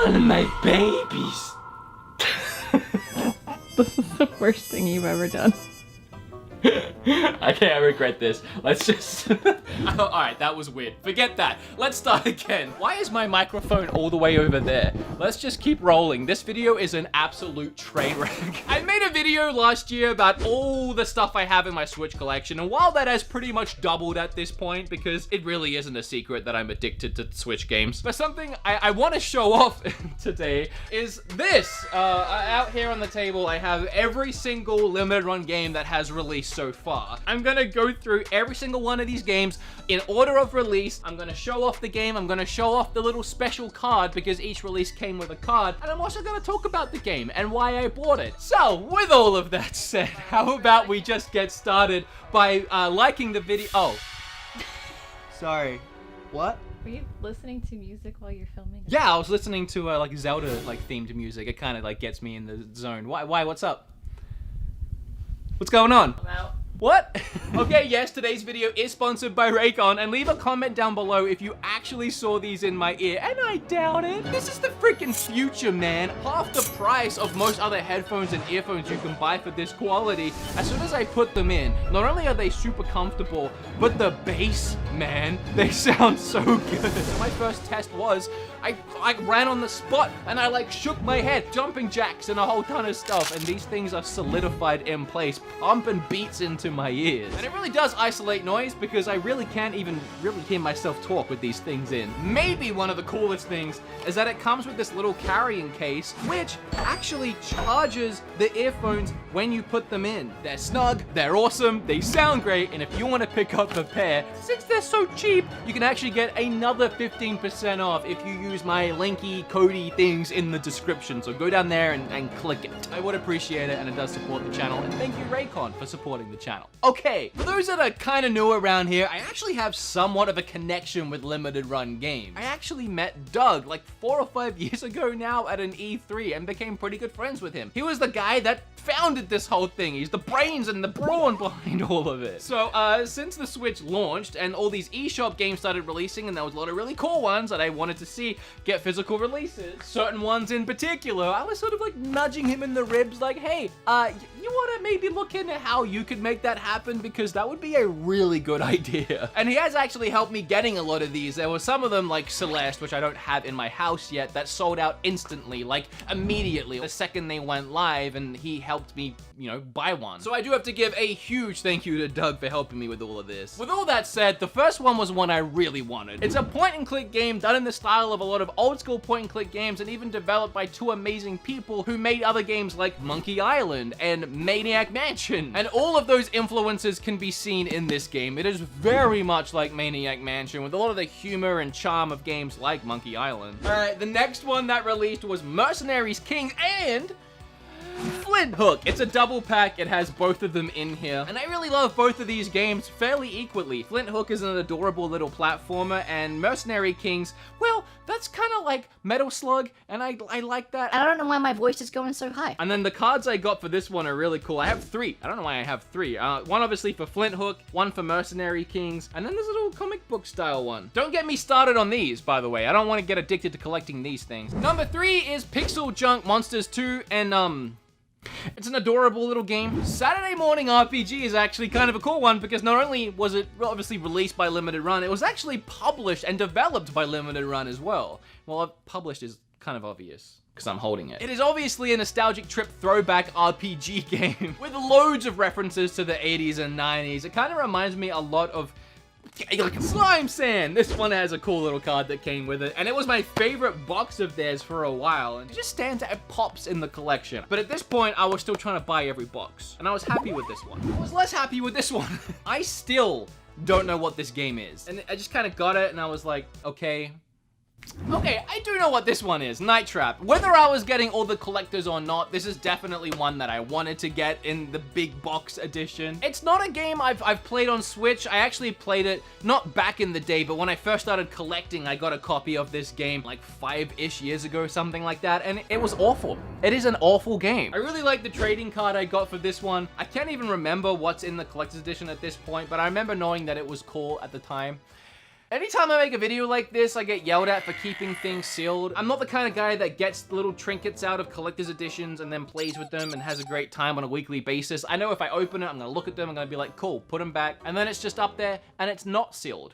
on, my babies. This is the worst thing you've ever done. Okay, I regret this. Let's just... Alright, that was weird. Forget that. Let's start again. Why is my microphone all the way over there? Let's just keep rolling. This video is an absolute train wreck. I made a video last year about all the stuff I have in my Switch collection, and while that has pretty much doubled at this point, because it really isn't a secret that I'm addicted to Switch games, but something I want to show off today is this. Out here on the table, I have every single limited run game that has released so far. I'm gonna go through every single one of these games in order of release. I'm gonna show off the game. I'm gonna show off the little special card because each release came with a card. And I'm also gonna talk about the game and why I bought it. So, with all of that said, how about we just get started by liking the video. Oh. Sorry. What? Were you listening to music while you're filming? Yeah, I was listening to like Zelda themed music. It kind of like gets me in the zone. Why? What's up? What's going on? I'm out. What? Okay, yes, today's video is sponsored by Raycon, and leave a comment down below if you actually saw these in my ear, and I doubt it. This is the freaking future, man. Half the price of most other headphones and earphones you can buy for this quality. As soon as I put them in, not only are they super comfortable, but the bass, man, they sound so good. My first test was, I ran on the spot, and I like shook my head, jumping jacks and a whole ton of stuff, and these things are solidified in place, pumping beats into my ears. And it really does isolate noise because I really can't even really hear myself talk with these things in. Maybe one of the coolest things is that it comes with this little carrying case, which actually charges the earphones when you put them in. They're snug, they're awesome, they sound great, and if you want to pick up a pair, since they're so cheap, you can actually get another 15% off if you use my linky codey things in the description. So go down there and click it. I would appreciate it, and it does support the channel, and thank you Raycon for supporting the channel. Okay, for those that are kind of new around here, I actually have somewhat of a connection with limited run games. I actually met Doug like 4 or 5 years ago now at an E3 and became pretty good friends with him. He was the guy that founded this whole thing. He's the brains and the brawn behind all of it. So, since the Switch launched and all these eShop games started releasing, and there was a lot of really cool ones that I wanted to see get physical releases, certain ones in particular, I was sort of like nudging him in the ribs like, hey, you want to maybe look into how you could make that happen, because that would be a really good idea. And he has actually helped me getting a lot of these. There were some of them like Celeste, which I don't have in my house yet, that sold out instantly, like immediately, the second they went live, and he helped me, you know, buy one. So I do have to give a huge thank you to Doug for helping me with all of this. With all that said, the first one was one I really wanted. It's a point and click game done in the style of a lot of old school point and click games, and even developed by 2 amazing people who made other games like Monkey Island and Maniac Mansion. And all of those influences can be seen in this game. It is very much like Maniac Mansion, with a lot of the humor and charm of games like Monkey Island. Alright, the next one that released was Mercenaries Kings and Flint Hook. It's a double pack. It has both of them in here, and I really love both of these games fairly equally. Flint Hook is an adorable little platformer, and Mercenary Kings, well, that's kind of like Metal Slug, and I like that. I don't know why my voice is going so high. And then the cards I got for this one are really cool. I have 3. I don't know why I have 3. One obviously for Flint Hook, one for Mercenary Kings, and then there's a little comic book style one. Don't get me started on these, by the way. I don't want to get addicted to collecting these things. Number 3 is Pixel Junk Monsters 2, and it's an adorable little game. Saturday Morning RPG is actually kind of a cool one because not only was it obviously released by Limited Run, it was actually published and developed by Limited Run as well. Well, published is kind of obvious because I'm holding it. It is obviously a nostalgic trip throwback RPG game with loads of references to the 80s and 90s. It kind of reminds me a lot of like Slime Sand. This one has a cool little card that came with it, and it was my favorite box of theirs for a while, and it just stands out, it pops in the collection. But at this point, I was still trying to buy every box, and I was happy with this one. I was less happy with this one. I still don't know what this game is, and I just kind of got it, and I was like, okay, I do know what this one is, Night Trap. Whether I was getting all the collectors or not, this is definitely one that I wanted to get in the big box edition. It's not a game I've played on Switch. I actually played it, not back in the day, but when I first started collecting, I got a copy of this game like 5-ish years ago, something like that, and it was awful. It is an awful game. I really like the trading card I got for this one. I can't even remember what's in the collector's edition at this point, but I remember knowing that it was cool at the time. Anytime I make a video like this, I get yelled at for keeping things sealed. I'm not the kind of guy that gets little trinkets out of collector's editions and then plays with them and has a great time on a weekly basis. I know if I open it, I'm gonna look at them, I'm gonna be like, cool, put them back, and then it's just up there and it's not sealed.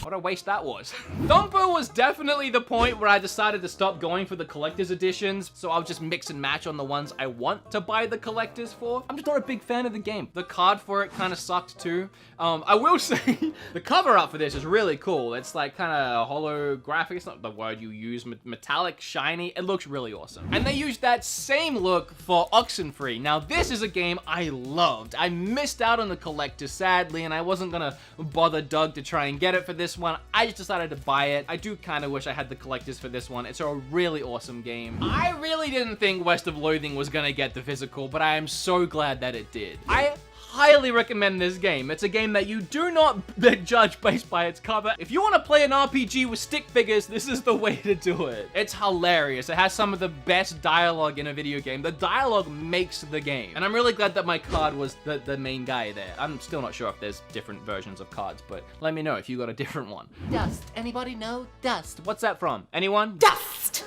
What a waste that was. Thumper was definitely the point where I decided to stop going for the collector's editions, so I'll just mix and match on the ones I want to buy the collectors for. I'm just not a big fan of the game. The card for it kind of sucked too. I will say, the cover art for this is really cool. It's like kind of holographic. It's not the word you use. Metallic, shiny. It looks really awesome. And they used that same look for Oxenfree. Now, this is a game I loved. I missed out on the collector, sadly, and I wasn't gonna bother Doug to try and get it for this one. I just decided to buy it. I do kind of wish I had the collectors for this one. It's a really awesome game. I really didn't think West of Loathing was gonna get the physical, but I am so glad that it did. I highly recommend this game. It's a game that you do not judge based by its cover. If you want to play an RPG with stick figures, this is the way to do it. It's hilarious. It has some of the best dialogue in a video game. The dialogue makes the game. And I'm really glad that my card was the main guy there. I'm still not sure if there's different versions of cards, but let me know if you got a different one. Dust. Anybody know? Dust. What's that from? Anyone? Dust!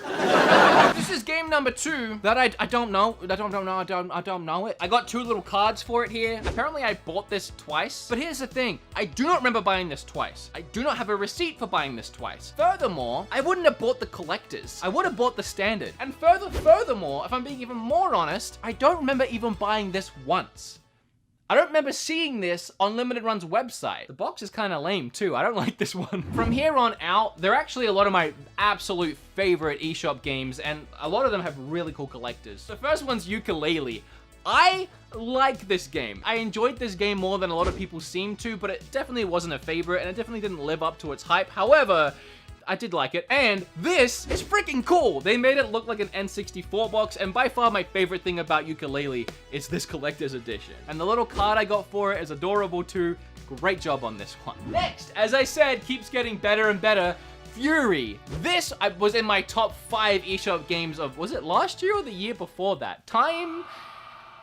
This is game number 2 that I don't know. I don't know it. I got 2 little cards for it here. Apparently I bought this twice, but here's the thing. I do not remember buying this twice. I do not have a receipt for buying this twice. Furthermore, I wouldn't have bought the collectors. I would have bought the standard. And furthermore, if I'm being even more honest, I don't remember even buying this once. I don't remember seeing this on Limited Run's website. The box is kind of lame too. I don't like this one. From here on out, they're actually a lot of my absolute favorite eShop games, and a lot of them have really cool collectors. The first one's Yooka-Laylee. I like this game. I enjoyed this game more than a lot of people seem to, but it definitely wasn't a favorite, and it definitely didn't live up to its hype. However, I did like it, and this is freaking cool. They made it look like an N64 box, and by far my favorite thing about Yooka-Laylee is this collector's edition. And the little card I got for it is adorable too. Great job on this one. Next, as I said, keeps getting better and better. Fury. This was in my top 5 eShop games of, was it last year or the year before that?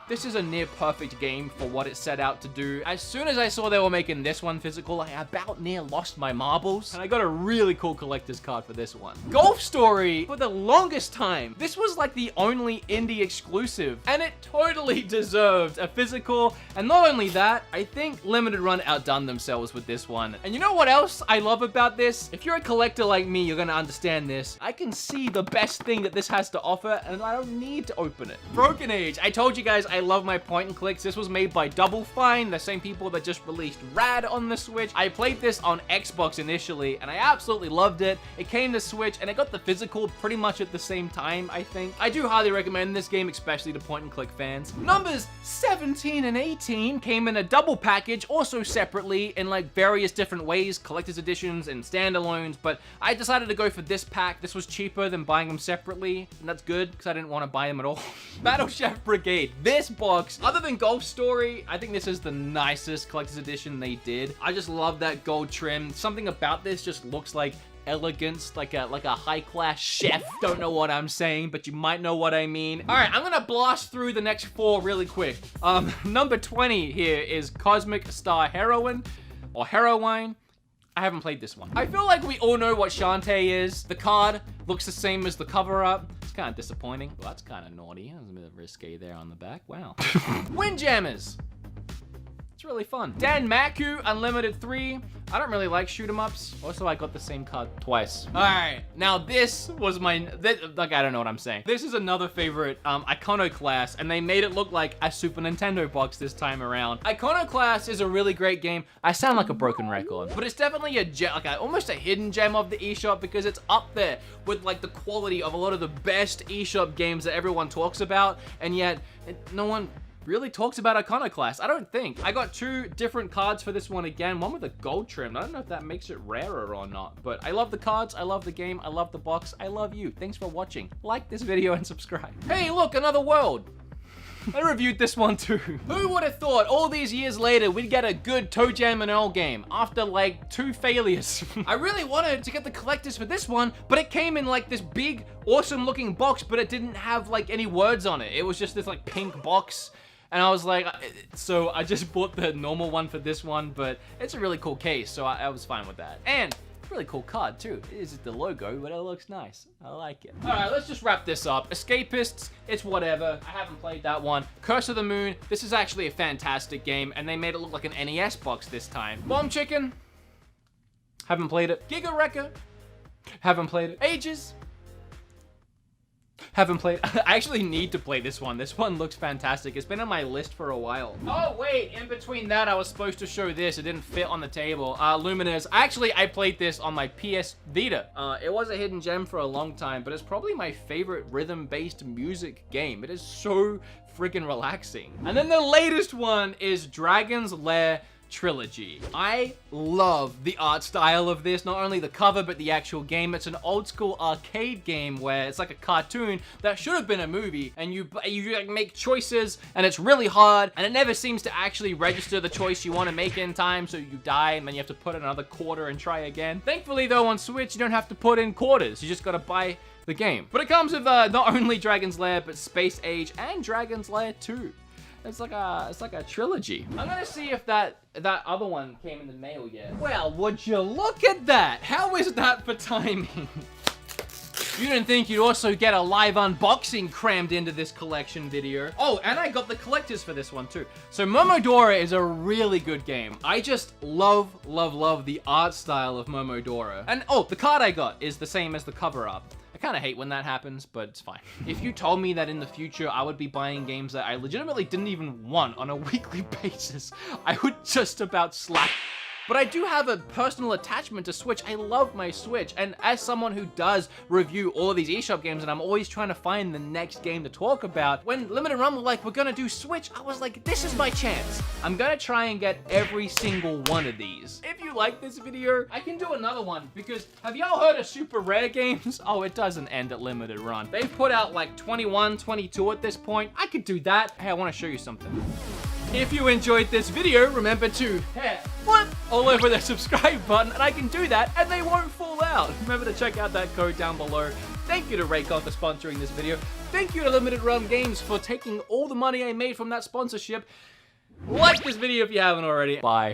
This is a near perfect game for what it set out to do. As soon as I saw they were making this one physical, I about near lost my marbles, and I got a really cool collector's card for this one. Golf Story, for the longest time, this was like the only indie exclusive, and it totally deserved a physical. And not only that, I think Limited Run outdone themselves with this one. And you know what else I love about this? If you're a collector like me, you're gonna understand this. I can see the best thing that this has to offer, and I don't need to open it. Broken Age. I told you guys I love my point and clicks. This was made by Double Fine, the same people that just released Rad on the Switch. I played this on Xbox initially, and I absolutely loved it. It came to Switch, and it got the physical pretty much at the same time, I think. I do highly recommend this game, especially to point and click fans. Numbers 17 and 18 came in a double package, also separately in like various different ways, collector's editions and standalones, but I decided to go for this pack. This was cheaper than buying them separately, and that's good because I didn't want to buy them at all. Battle Chef Brigade. This box, other than Golf Story, I think this is the nicest collector's edition they did. I just love that gold trim. Something about this just looks like elegance, like a high-class chef. Don't know what I'm saying, but you might know what I mean. All right, I'm gonna blast through the next 4 really quick. Number 20 here is Cosmic Star Heroine, or Heroine. I haven't played this one. I feel like we all know what Shantae is. The card looks the same as the cover up. It's kind of disappointing. Well, that's kind of naughty. That was a bit risque there on the back. Wow. Windjammers. It's really fun. Danmaku Unlimited 3. I don't really like shoot 'em ups. Also, I got the same card twice. All right, now this was my, like, I don't know what I'm saying. This is another favorite, Iconoclast, and they made it look like a Super Nintendo box this time around. Iconoclast is a really great game. I sound like a broken record, but it's definitely a gem, like almost a hidden gem of the eShop, because it's up there with like the quality of a lot of the best eShop games that everyone talks about, and yet no one really talks about Iconoclast, I don't think. I got 2 different cards for this one again, one with a gold trim. I don't know if that makes it rarer or not, but I love the cards, I love the game, I love the box, I love you. Thanks for watching. Like this video and subscribe. Hey, look, another world. I reviewed this one too. Who would have thought all these years later we'd get a good ToeJam and Earl game after like 2 failures? I really wanted to get the collectors for this one, but it came in like this big, awesome looking box, but it didn't have like any words on it. It was just this like pink box. And I was like, so I just bought the normal one for this one, but it's a really cool case, so I was fine with that. And really cool card too. It is the logo, but it looks nice. I like it. All right, let's just wrap this up. Escapists, it's whatever. I haven't played that one. Curse of the Moon, this is actually a fantastic game, and they made it look like an NES box this time. Bomb Chicken, haven't played it. Giga Wrecker, haven't played it. Ages, haven't played. I actually need to play this one. This one looks fantastic. It's been on my list for a while. Oh, wait. In between that, I was supposed to show this. It didn't fit on the table. Luminous. Actually, I played this on my PS Vita. It was a hidden gem for a long time, but it's probably my favorite rhythm-based music game. It is so freaking relaxing. And then the latest one is Dragon's Lair Trilogy. I love the art style of this, not only the cover but the actual game. It's an old school arcade game where it's like a cartoon that should have been a movie, and you like make choices and it's really hard and it never seems to actually register the choice you want to make in time, so you die and then you have to put in another quarter and try again. Thankfully though, on Switch you don't have to put in quarters, you just gotta buy the game. But it comes with not only Dragon's Lair but Space Age and Dragon's Lair 2. It's like a trilogy. I'm gonna see if that other one came in the mail yet. Well, would you look at that? How is that for timing? You didn't think you'd also get a live unboxing crammed into this collection video. Oh, and I got the collectors for this one too. So Momodora is a really good game. I just love the art style of Momodora. And oh, the card I got is the same as the cover art. I kind of hate when that happens, but it's fine. If you told me that in the future I would be buying games that I legitimately didn't even want on a weekly basis, I would just about slap. But I do have a personal attachment to Switch. I love my Switch. And as someone who does review all of these eShop games, and I'm always trying to find the next game to talk about, when Limited Run were like, we're gonna do Switch, I was like, this is my chance. I'm gonna try and get every single one of these. If you like this video, I can do another one, because have y'all heard of Super Rare Games? Oh, it doesn't end at Limited Run. They've put out like 21, 22 at this point. I could do that. Hey, I wanna show you something. If you enjoyed this video, remember to flip all over the subscribe button, and I can do that and they won't fall out. Remember to check out that code down below. Thank you to Raycon for sponsoring this video. Thank you to Limited Run Games for taking all the money I made from that sponsorship. Like this video if you haven't already. Bye.